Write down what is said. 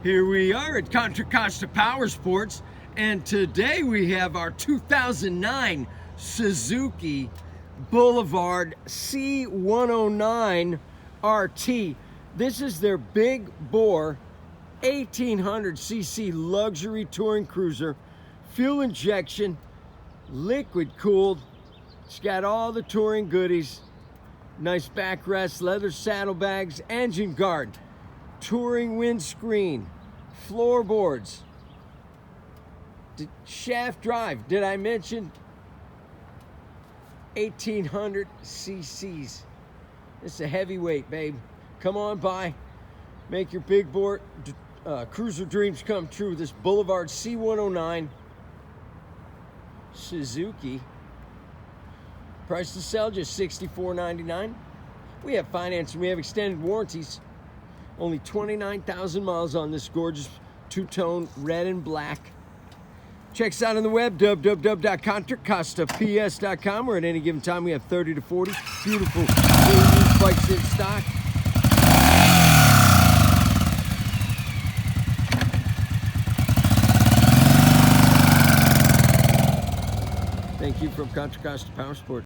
Here we are at Contra Costa Powersports, and today we have our 2009 Suzuki Boulevard C109RT. This is their big bore 1800cc luxury touring cruiser, fuel injection, liquid cooled. It's got all the touring goodies, nice backrest, leather saddlebags, engine guard, touring windscreen, floorboards, shaft drive. Did I mention 1800 cc's? It's a heavyweight, babe. Come on by, make your big board cruiser dreams come true. This Boulevard C109 Suzuki. Price to sell just $64.99. We have financing, we have extended warranties. Only 29,000 miles on this gorgeous two-tone red and black. Check us out on the web, www.contracostaps.com, where at any given time we have 30 to 40 beautiful used bikes in stock. Thank you from Contra Costa Powersports.